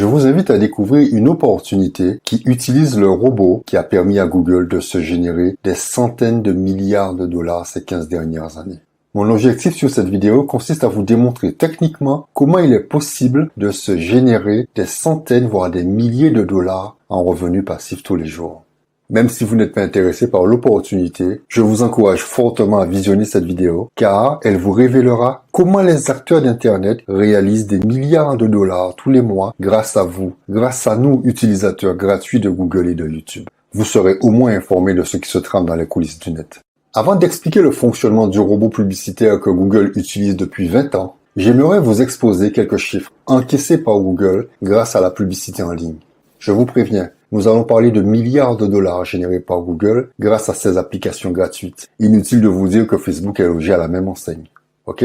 Je vous invite à découvrir une opportunité qui utilise le robot qui a permis à Google de se générer des centaines de milliards de dollars ces 15 dernières années. Mon objectif sur cette vidéo consiste à vous démontrer techniquement comment il est possible de se générer des centaines voire des milliers de dollars en revenus passifs tous les jours. Même si vous n'êtes pas intéressé par l'opportunité, je vous encourage fortement à visionner cette vidéo car elle vous révélera comment les acteurs d'Internet réalisent des milliards de dollars tous les mois grâce à vous, grâce à nous, utilisateurs gratuits de Google et de YouTube. Vous serez au moins informé de ce qui se trame dans les coulisses du net. Avant d'expliquer le fonctionnement du robot publicitaire que Google utilise depuis 20 ans, j'aimerais vous exposer quelques chiffres encaissés par Google grâce à la publicité en ligne. Je vous préviens, nous allons parler de milliards de dollars générés par Google grâce à ces applications gratuites. Inutile de vous dire que Facebook est logé à la même enseigne. Ok?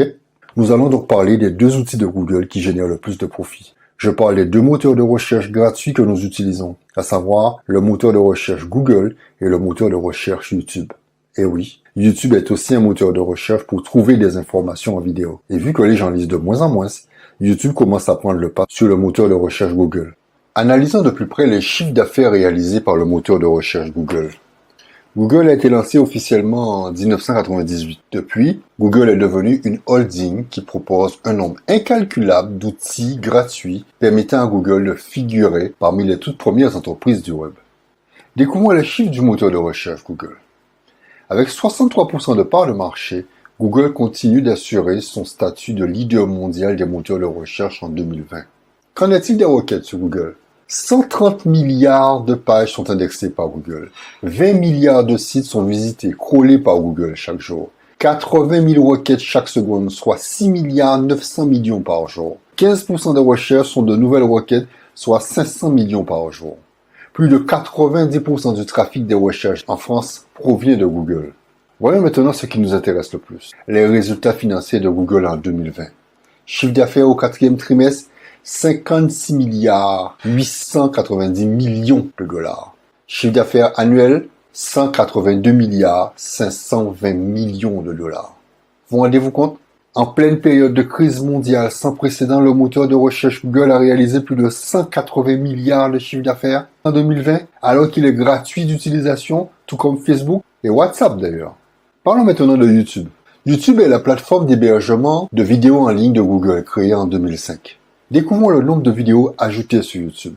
Nous allons donc parler des deux outils de Google qui génèrent le plus de profit. Je parle des deux moteurs de recherche gratuits que nous utilisons, à savoir le moteur de recherche Google et le moteur de recherche YouTube. Et oui, YouTube est aussi un moteur de recherche pour trouver des informations en vidéo. Et vu que les gens lisent de moins en moins, YouTube commence à prendre le pas sur le moteur de recherche Google. Analysons de plus près les chiffres d'affaires réalisés par le moteur de recherche Google. Google a été lancé officiellement en 1998. Depuis, Google est devenu une holding qui propose un nombre incalculable d'outils gratuits permettant à Google de figurer parmi les toutes premières entreprises du web. Découvrons les chiffres du moteur de recherche Google. Avec 63% de part de marché, Google continue d'assurer son statut de leader mondial des moteurs de recherche en 2020. Qu'en est-il des requêtes sur Google ? 130 milliards de pages sont indexées par Google. 20 milliards de sites sont visités, crawlés par Google chaque jour. 80 000 requêtes chaque seconde, soit 6 milliards 900 millions par jour. 15% des recherches sont de nouvelles requêtes, soit 500 millions par jour. Plus de 90% du trafic des recherches en France provient de Google. Voyons maintenant ce qui nous intéresse le plus. Les résultats financiers de Google en 2020. Chiffre d'affaires au quatrième trimestre, 56 milliards 890 millions de dollars. Chiffre d'affaires annuel, 182 milliards 520 millions de dollars. Vous rendez-vous compte? En pleine période de crise mondiale sans précédent, le moteur de recherche Google a réalisé plus de 180 milliards de chiffre d'affaires en 2020, alors qu'il est gratuit d'utilisation, tout comme Facebook et WhatsApp d'ailleurs. Parlons maintenant de YouTube. YouTube est la plateforme d'hébergement de vidéos en ligne de Google, créée en 2005. Découvrons le nombre de vidéos ajoutées sur YouTube.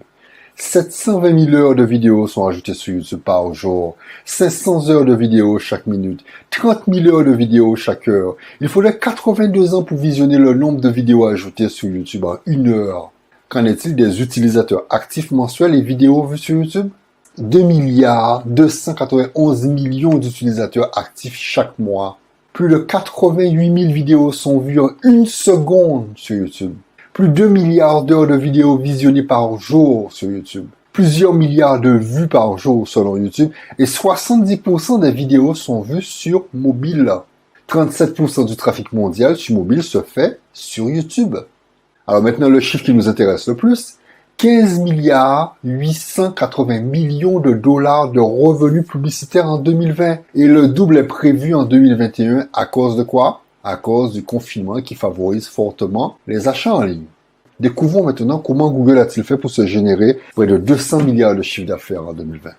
720 000 heures de vidéos sont ajoutées sur YouTube par jour, 500 heures de vidéos chaque minute, 30 000 heures de vidéos chaque heure. Il faudrait 82 ans pour visionner le nombre de vidéos ajoutées sur YouTube en une heure. Qu'en est-il des utilisateurs actifs mensuels et vidéos vues sur YouTube? 2 milliards 291 millions d'utilisateurs actifs chaque mois. Plus de 88 000 vidéos sont vues en une seconde sur YouTube. Plus de 2 milliards d'heures de vidéos visionnées par jour sur YouTube. Plusieurs milliards de vues par jour selon YouTube. Et 70% des vidéos sont vues sur mobile. 37% du trafic mondial sur mobile se fait sur YouTube. Alors maintenant, le chiffre qui nous intéresse le plus. 15 milliards 880 millions de dollars de revenus publicitaires en 2020. Et le double est prévu en 2021 à cause de quoi? À cause du confinement qui favorise fortement les achats en ligne. Découvrons maintenant comment Google a-t-il fait pour se générer près de 200 milliards de chiffre d'affaires en 2020.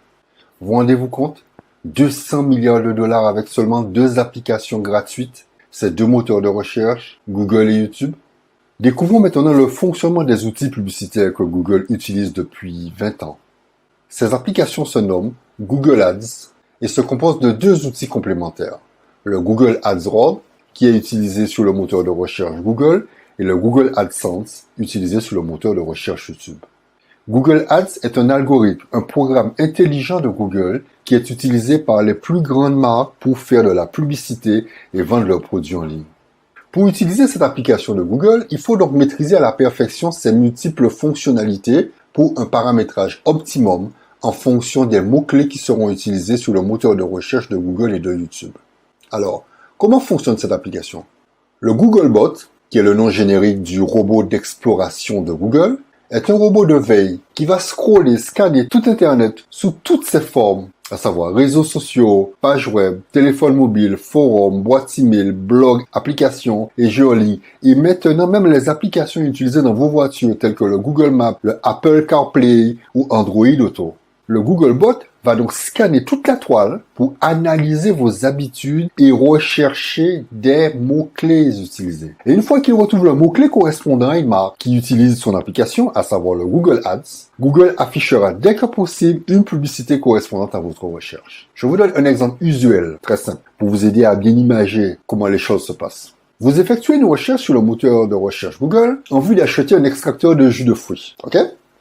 Vous rendez-vous compte? 200 milliards de dollars avec seulement deux applications gratuites, ces deux moteurs de recherche, Google et YouTube. Découvrons maintenant le fonctionnement des outils publicitaires que Google utilise depuis 20 ans. Ces applications se nomment Google Ads et se composent de deux outils complémentaires. Le Google AdWords, qui est utilisé sur le moteur de recherche Google, et le Google AdSense, utilisé sur le moteur de recherche YouTube. Google Ads est un algorithme, un programme intelligent de Google qui est utilisé par les plus grandes marques pour faire de la publicité et vendre leurs produits en ligne. Pour utiliser cette application de Google, il faut donc maîtriser à la perfection ses multiples fonctionnalités pour un paramétrage optimum en fonction des mots-clés qui seront utilisés sur le moteur de recherche de Google et de YouTube. Alors, comment fonctionne cette application? Le Googlebot, qui est le nom générique du robot d'exploration de Google, est un robot de veille qui va scroller, scanner tout Internet sous toutes ses formes à savoir réseaux sociaux, pages web, téléphone mobile, forum, boîte email, blog, applications et jeux en ligne. Et maintenant, même les applications utilisées dans vos voitures, telles que le Google Maps, le Apple CarPlay ou Android Auto. Le Googlebot va donc scanner toute la toile pour analyser vos habitudes et rechercher des mots-clés utilisés. Et une fois qu'il retrouve le mot-clé correspondant à une marque qui utilise son application, à savoir le Google Ads, Google affichera dès que possible une publicité correspondante à votre recherche. Je vous donne un exemple usuel, très simple, pour vous aider à bien imaginer comment les choses se passent. Vous effectuez une recherche sur le moteur de recherche Google en vue d'acheter un extracteur de jus de fruits, ok?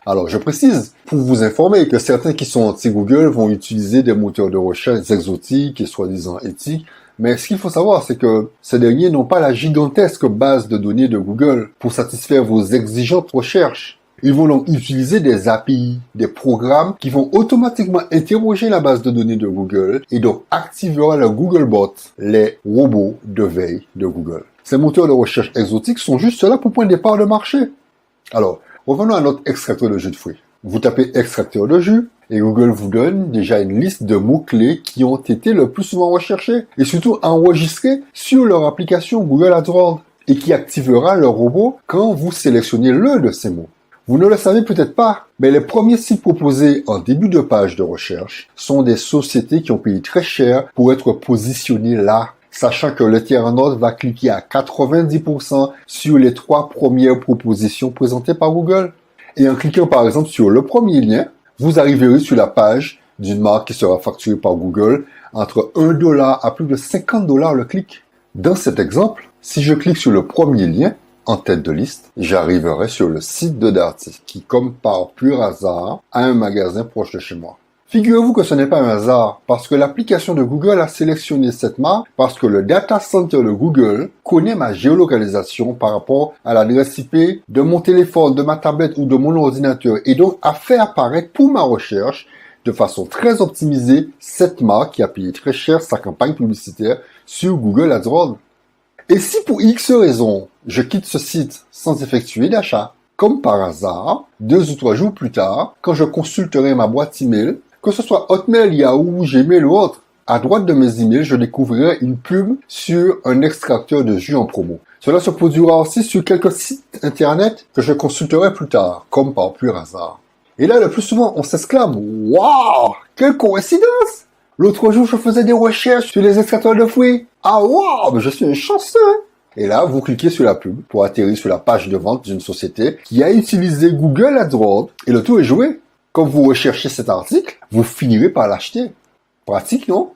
Alors, je précise, pour vous informer que certains qui sont anti-Google vont utiliser des moteurs de recherche exotiques et soi-disant éthiques, mais ce qu'il faut savoir, c'est que ces derniers n'ont pas la gigantesque base de données de Google pour satisfaire vos exigeantes recherches. Ils vont donc utiliser des API, des programmes qui vont automatiquement interroger la base de données de Google et donc activera le Googlebot, les robots de veille de Google. Ces moteurs de recherche exotiques sont juste là pour prendre des parts de marché. Alors, revenons à notre extracteur de jus de fruits. Vous tapez extracteur de jus et Google vous donne déjà une liste de mots-clés qui ont été le plus souvent recherchés et surtout enregistrés sur leur application Google AdWords et qui activera le robot quand vous sélectionnez l'un de ces mots. Vous ne le savez peut-être pas, mais les premiers sites proposés en début de page de recherche sont des sociétés qui ont payé très cher pour être positionnées là, sachant que l'internaute va cliquer à 90% sur les 3 premières propositions présentées par Google. Et en cliquant par exemple sur le premier lien, vous arriverez sur la page d'une marque qui sera facturée par Google entre $1 à plus de $50 le clic. Dans cet exemple, si je clique sur le premier lien, en tête de liste, j'arriverai sur le site de Darty, qui, comme par pur hasard, a un magasin proche de chez moi. Figurez-vous que ce n'est pas un hasard, parce que l'application de Google a sélectionné cette marque parce que le data center de Google connaît ma géolocalisation par rapport à l'adresse IP de mon téléphone, de ma tablette ou de mon ordinateur, et donc a fait apparaître pour ma recherche de façon très optimisée cette marque qui a payé très cher sa campagne publicitaire sur Google AdWords. Et si pour X raisons, je quitte ce site sans effectuer d'achat, comme par hasard, 2 ou 3 jours plus tard, quand je consulterai ma boîte email, que ce soit Hotmail, Yahoo, Gmail ou autre, à droite de mes emails, je découvrirai une pub sur un extracteur de jus en promo. Cela se produira aussi sur quelques sites internet que je consulterai plus tard, comme par pur hasard. Et là, le plus souvent, on s'exclame « Waouh, quelle coïncidence !» L'autre jour, je faisais des recherches sur les extracteurs de fruits. Ah waouh, mais je suis un chanceux. Et là, vous cliquez sur la pub pour atterrir sur la page de vente d'une société qui a utilisé Google AdWords et le tout est joué. Quand vous recherchez cet article, vous finirez par l'acheter. Pratique, non?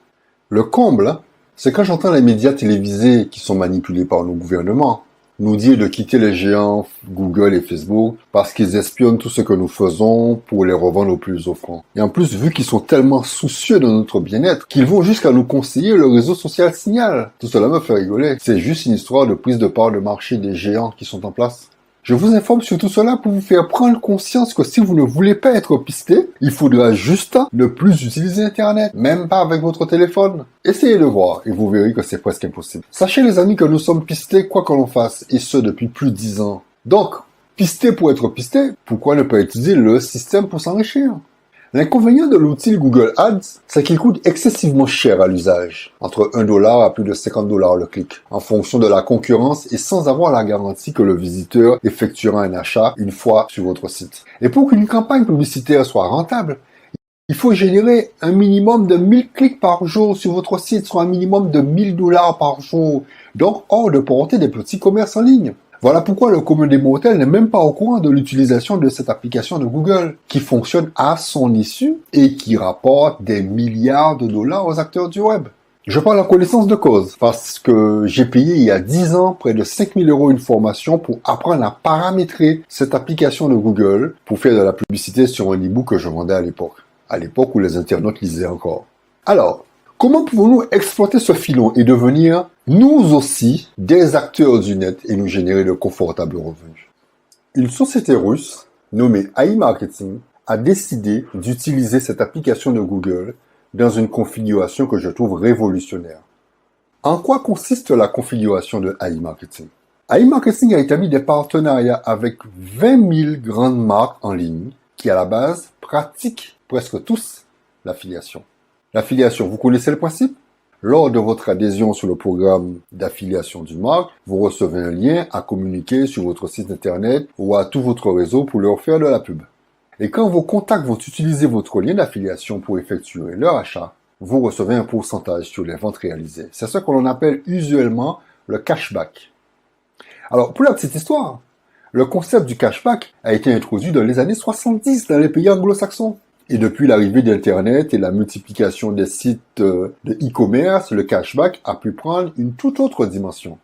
Le comble, c'est quand j'entends les médias télévisés qui sont manipulés par nos gouvernements nous dire de quitter les géants Google et Facebook parce qu'ils espionnent tout ce que nous faisons pour les revendre au plus offrant. Et en plus, vu qu'ils sont tellement soucieux de notre bien-être, qu'ils vont jusqu'à nous conseiller le réseau social Signal. Tout cela me fait rigoler. C'est juste une histoire de prise de part de marché des géants qui sont en place. Je vous informe sur tout cela pour vous faire prendre conscience que si vous ne voulez pas être pisté, il faudra juste ne plus utiliser Internet, même pas avec votre téléphone. Essayez de voir et vous verrez que c'est presque impossible. Sachez les amis que nous sommes pistés quoi que l'on fasse, et ce depuis plus de 10 ans. Donc, pisté pour être pisté, pourquoi ne pas utiliser le système pour s'enrichir? L'inconvénient de l'outil Google Ads, c'est qu'il coûte excessivement cher à l'usage, entre $1 à plus de $50 le clic, en fonction de la concurrence et sans avoir la garantie que le visiteur effectuera un achat une fois sur votre site. Et pour qu'une campagne publicitaire soit rentable, il faut générer un minimum de 1000 clics par jour sur votre site, soit un minimum de $1000 par jour, donc hors de portée des petits commerces en ligne. Voilà pourquoi le commun des mortels n'est même pas au courant de l'utilisation de cette application de Google, qui fonctionne à son issue et qui rapporte des milliards de dollars aux acteurs du web. Je parle en connaissance de cause, parce que j'ai payé il y a 10 ans près de 5000 € une formation pour apprendre à paramétrer cette application de Google pour faire de la publicité sur un e-book que je vendais à l'époque où les internautes lisaient encore. Alors, comment pouvons-nous exploiter ce filon et devenir, nous aussi, des acteurs du net et nous générer de confortables revenus? Une société russe, nommée AI Marketing, a décidé d'utiliser cette application de Google dans une configuration que je trouve révolutionnaire. En quoi consiste la configuration de AI Marketing? AI Marketing a établi des partenariats avec 20 000 grandes marques en ligne qui, à la base, pratiquent presque tous l'affiliation. L'affiliation, vous connaissez le principe? Lors de votre adhésion sur le programme d'affiliation d'une marque, vous recevez un lien à communiquer sur votre site internet ou à tout votre réseau pour leur faire de la pub. Et quand vos contacts vont utiliser votre lien d'affiliation pour effectuer leur achat, vous recevez un pourcentage sur les ventes réalisées. C'est ce que l'on appelle usuellement le cashback. Alors, pour la petite histoire, le concept du cashback a été introduit dans les années 70 dans les pays anglo-saxons. Et depuis l'arrivée d'Internet et la multiplication des sites de e-commerce, le cashback a pu prendre une toute autre dimension.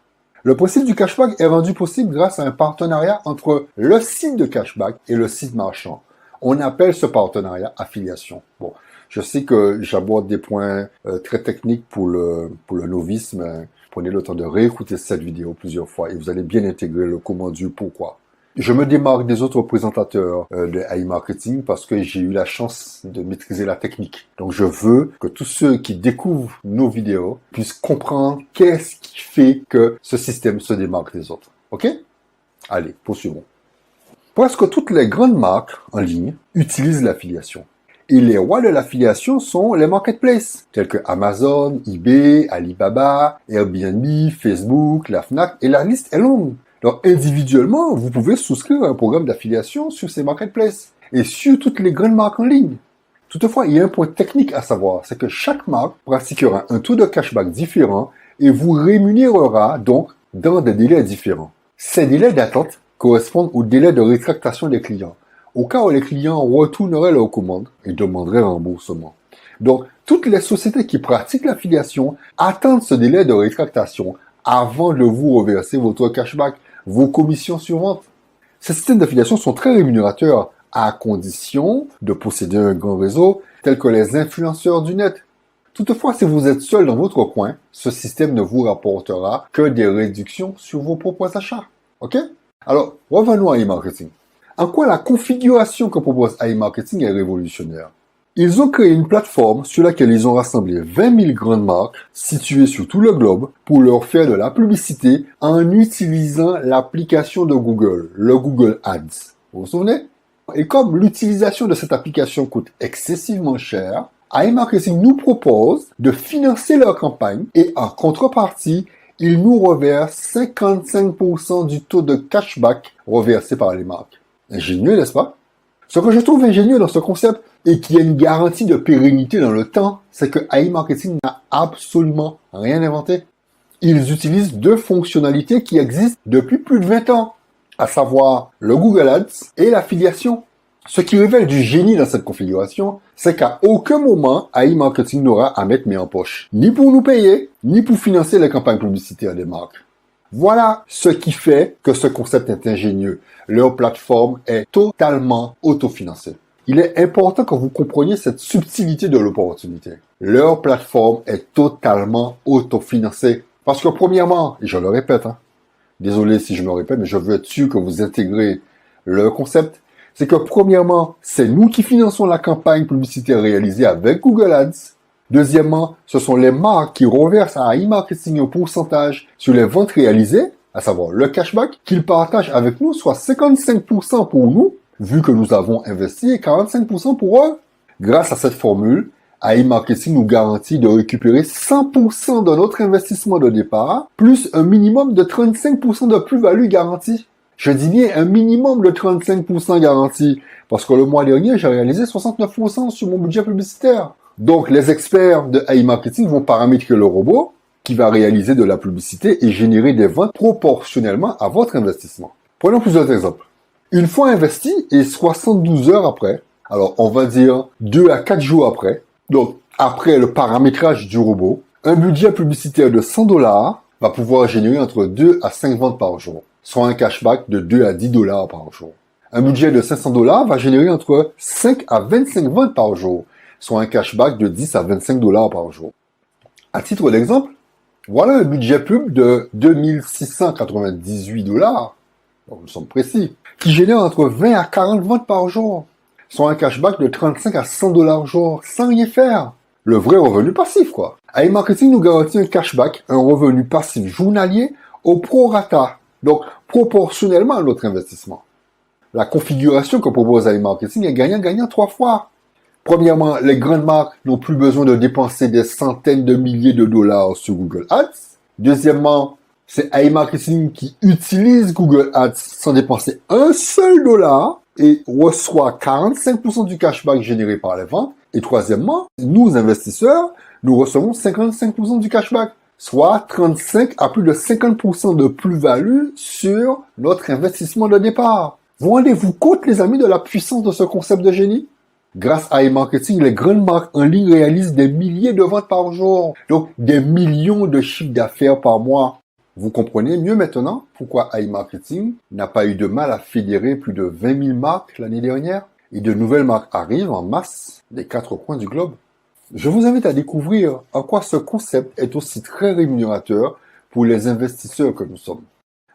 Le principe du cashback est rendu possible grâce à un partenariat entre le site de cashback et le site marchand. On appelle ce partenariat affiliation. Bon, je sais que j'aborde des points très techniques pour le novice, mais prenez le temps de réécouter cette vidéo plusieurs fois et vous allez bien intégrer le comment du pourquoi. Je me démarque des autres présentateurs de AI Marketing parce que j'ai eu la chance de maîtriser la technique. Donc je veux que tous ceux qui découvrent nos vidéos puissent comprendre qu'est-ce qui fait que ce système se démarque des autres. Ok? Allez, poursuivons. Presque toutes les grandes marques en ligne utilisent l'affiliation. Et les rois de l'affiliation sont les marketplaces, tels que Amazon, eBay, Alibaba, Airbnb, Facebook, la Fnac, et la liste est longue. Donc, individuellement, vous pouvez souscrire à un programme d'affiliation sur ces marketplaces et sur toutes les grandes marques en ligne. Toutefois, il y a un point technique à savoir, c'est que chaque marque pratiquera un taux de cashback différent et vous rémunérera donc dans des délais différents. Ces délais d'attente correspondent aux délais de rétractation des clients. Au cas où les clients retourneraient leur commande et demanderaient remboursement. Donc, toutes les sociétés qui pratiquent l'affiliation attendent ce délai de rétractation avant de vous reverser votre cashback, vos commissions sur vente. Ces systèmes d'affiliation sont très rémunérateurs à condition de posséder un grand réseau tel que les influenceurs du net. Toutefois, si vous êtes seul dans votre coin, ce système ne vous rapportera que des réductions sur vos propres achats. Ok? Alors, revenons à e-marketing. En quoi la configuration que propose AI Marketing est révolutionnaire? Ils ont créé une plateforme sur laquelle ils ont rassemblé 20 000 grandes marques situées sur tout le globe pour leur faire de la publicité en utilisant l'application de Google, le Google Ads. Vous vous souvenez? Et comme l'utilisation de cette application coûte excessivement cher, AI Marketing nous propose de financer leur campagne et en contrepartie, ils nous reversent 55% du taux de cashback reversé par les marques. Ingénieux, n'est-ce pas? Ce que je trouve ingénieux dans ce concept et qui a une garantie de pérennité dans le temps, c'est que AI Marketing n'a absolument rien inventé. Ils utilisent deux fonctionnalités qui existent depuis plus de 20 ans, à savoir le Google Ads et l'affiliation. Ce qui révèle du génie dans cette configuration, c'est qu'à aucun moment, AI Marketing n'aura à mettre main en poche, ni pour nous payer, ni pour financer les campagnes publicitaires des marques. Voilà ce qui fait que ce concept est ingénieux. Leur plateforme est totalement autofinancée. Il est important que vous compreniez cette subtilité de l'opportunité. Leur plateforme est totalement autofinancée. Parce que premièrement, et je le répète, désolé si je me répète, mais je veux être sûr que vous intégrez le concept, c'est que premièrement, c'est nous qui finançons la campagne publicitaire réalisée avec Google Ads. Deuxièmement, ce sont les marques qui reversent à AI Marketing un pourcentage sur les ventes réalisées, à savoir le cashback, qu'ils partagent avec nous, soit 55% pour nous, vu que nous avons investi, et 45% pour eux. Grâce à cette formule, AI Marketing nous garantit de récupérer 100% de notre investissement de départ, plus un minimum de 35% de plus-value garantie. Je dis bien un minimum de 35% garantie, parce que le mois dernier, j'ai réalisé 69% sur mon budget publicitaire. Donc, les experts de AI Marketing vont paramétrer le robot qui va réaliser de la publicité et générer des ventes proportionnellement à votre investissement. Prenons plusieurs exemples. Une fois investi et 72 heures après, alors on va dire 2 à 4 jours après, donc après le paramétrage du robot, un budget publicitaire de $100 va pouvoir générer entre 2 à 5 ventes par jour, soit un cashback de 2 à $10 par jour. Un budget de $500 va générer entre 5 à 25 ventes par jour, soit un cashback de 10 à 25 $ par jour. À titre d'exemple, voilà un budget pub de 2698 $, donc nous sommes précis, qui génère entre 20 à 40 ventes par jour, soit un cashback de 35 à 100 $ jour, sans rien faire. Le vrai revenu passif, quoi. AI Marketing nous garantit un cashback, un revenu passif journalier au prorata, donc proportionnellement à notre investissement. La configuration que propose AI Marketing est gagnant-gagnant 3 fois. Premièrement, les grandes marques n'ont plus besoin de dépenser des centaines de milliers de dollars sur Google Ads. Deuxièmement, c'est iMarketing qui utilise Google Ads sans dépenser un seul dollar et reçoit 45% du cashback généré par les ventes. Et troisièmement, nous, investisseurs, nous recevons 55% du cashback, soit 35 à plus de 50% de plus-value sur notre investissement de départ. Vous rendez-vous compte, les amis, de la puissance de ce concept de génie? Grâce à iMarketing, les grandes marques en ligne réalisent des milliers de ventes par jour, donc des millions de chiffres d'affaires par mois. Vous comprenez mieux maintenant pourquoi iMarketing n'a pas eu de mal à fédérer plus de 20 000 marques l'année dernière et de nouvelles marques arrivent en masse des 4 coins du globe. Je vous invite à découvrir en quoi ce concept est aussi très rémunérateur pour les investisseurs que nous sommes.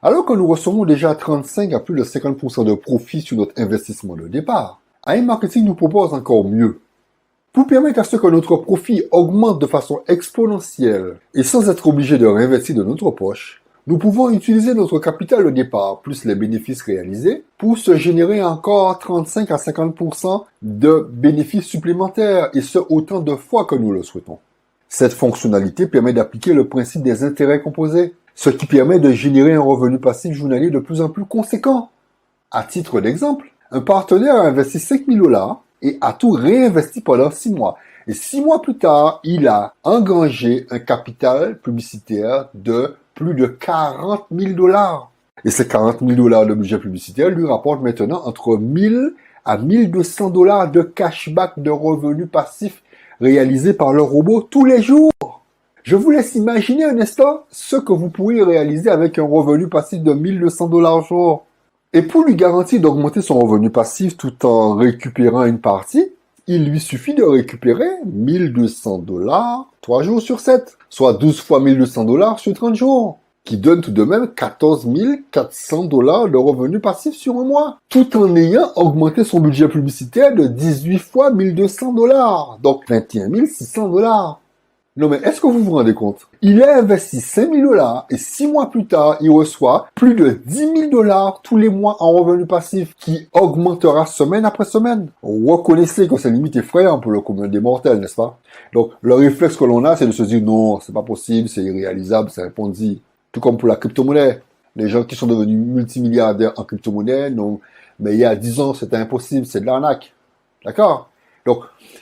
Alors que nous recevons déjà 35 à plus de 50% de profit sur notre investissement de départ, iMarketing nous propose encore mieux. Pour permettre à ce que notre profit augmente de façon exponentielle et sans être obligé de réinvestir de notre poche, nous pouvons utiliser notre capital de départ plus les bénéfices réalisés pour se générer encore 35 à 50% de bénéfices supplémentaires et ce autant de fois que nous le souhaitons. Cette fonctionnalité permet d'appliquer le principe des intérêts composés, ce qui permet de générer un revenu passif journalier de plus en plus conséquent. À titre d'exemple, un partenaire a investi 5 000 dollars et a tout réinvesti pendant 6 mois. Et 6 mois plus tard, il a engrangé un capital publicitaire de plus de 40 000 dollars. Et ces 40 000 dollars de budget publicitaire lui rapportent maintenant entre 1000 à 1200 dollars de cashback de revenus passifs réalisés par le robot tous les jours. Je vous laisse imaginer un instant ce que vous pourriez réaliser avec un revenu passif de 1200 dollars jour. Et pour lui garantir d'augmenter son revenu passif tout en récupérant une partie, il lui suffit de récupérer 1200 dollars 3 jours sur 7, soit 12 fois 1200 dollars sur 30 jours, qui donne tout de même 14 400 dollars de revenus passifs sur un mois, tout en ayant augmenté son budget publicitaire de 18 fois 1200 dollars, donc 21 600 dollars. Non mais est-ce que vous vous rendez compte? Il a investi 5 000 dollars et 6 mois plus tard, il reçoit plus de 10 000 dollars tous les mois en revenu passif qui augmentera semaine après semaine. Reconnaissez que c'est limite effrayant pour le commun des mortels, n'est-ce pas? Donc le réflexe que l'on a, c'est de se dire non, c'est pas possible, c'est irréalisable, c'est impossible. Tout comme pour la crypto-monnaie. Les gens qui sont devenus multimilliardaires en crypto-monnaie, non, mais il y a 10 ans, c'était impossible, c'est de l'arnaque. D'accord? Donc,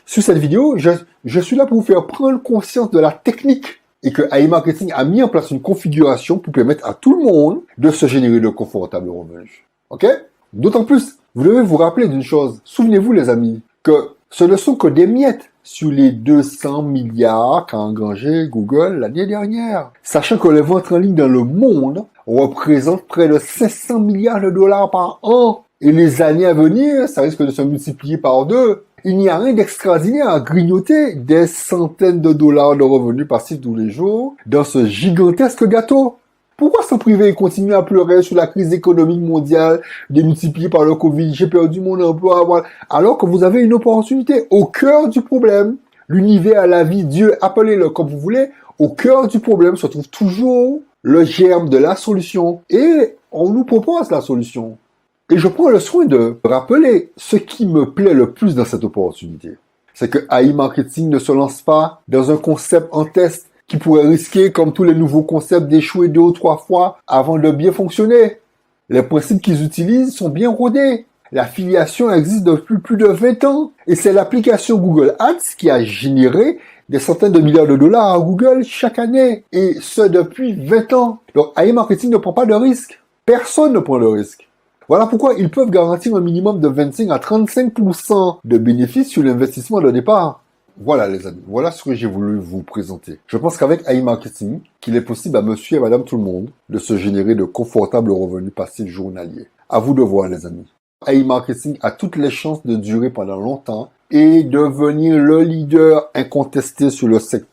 sur cette vidéo, je suis là pour vous faire prendre conscience de la technique et que iMarketing a mis en place une configuration pour permettre à tout le monde de se générer de confortables revenus. Ok? D'autant plus, vous devez vous rappeler d'une chose. Souvenez-vous, les amis, que ce ne sont que des miettes sur les 200 milliards qu'a engrangé Google l'année dernière. Sachant que les ventes en ligne dans le monde représentent près de 500 milliards de dollars par an. Et les années à venir, ça risque de se multiplier par 2. Il n'y a rien d'extraordinaire à grignoter des centaines de dollars de revenus passifs tous les jours dans ce gigantesque gâteau. Pourquoi s'en priver et continuer à pleurer sur la crise économique mondiale démultipliée par le Covid, j'ai perdu mon emploi, voilà, alors que vous avez une opportunité au cœur du problème. L'univers, la vie, Dieu, appelez-le comme vous voulez, au cœur du problème se trouve toujours le germe de la solution. Et on nous propose la solution. Et je prends le soin de rappeler ce qui me plaît le plus dans cette opportunité. C'est que iMarketing ne se lance pas dans un concept en test qui pourrait risquer, comme tous les nouveaux concepts, d'échouer 2 ou 3 fois avant de bien fonctionner. Les principes qu'ils utilisent sont bien rodés. L'affiliation existe depuis plus de 20 ans. Et c'est l'application Google Ads qui a généré des centaines de milliards de dollars à Google chaque année. Et ce depuis 20 ans. Donc iMarketing ne prend pas de risque. Personne ne prend de risque. Voilà pourquoi ils peuvent garantir un minimum de 25 à 35% de bénéfices sur l'investissement de départ. Voilà les amis, voilà ce que j'ai voulu vous présenter. Je pense qu'avec iMarketing, qu'il est possible à monsieur et madame tout le monde de se générer de confortables revenus passifs journaliers. À vous de voir les amis. iMarketing a toutes les chances de durer pendant longtemps et devenir le leader incontesté sur le secteur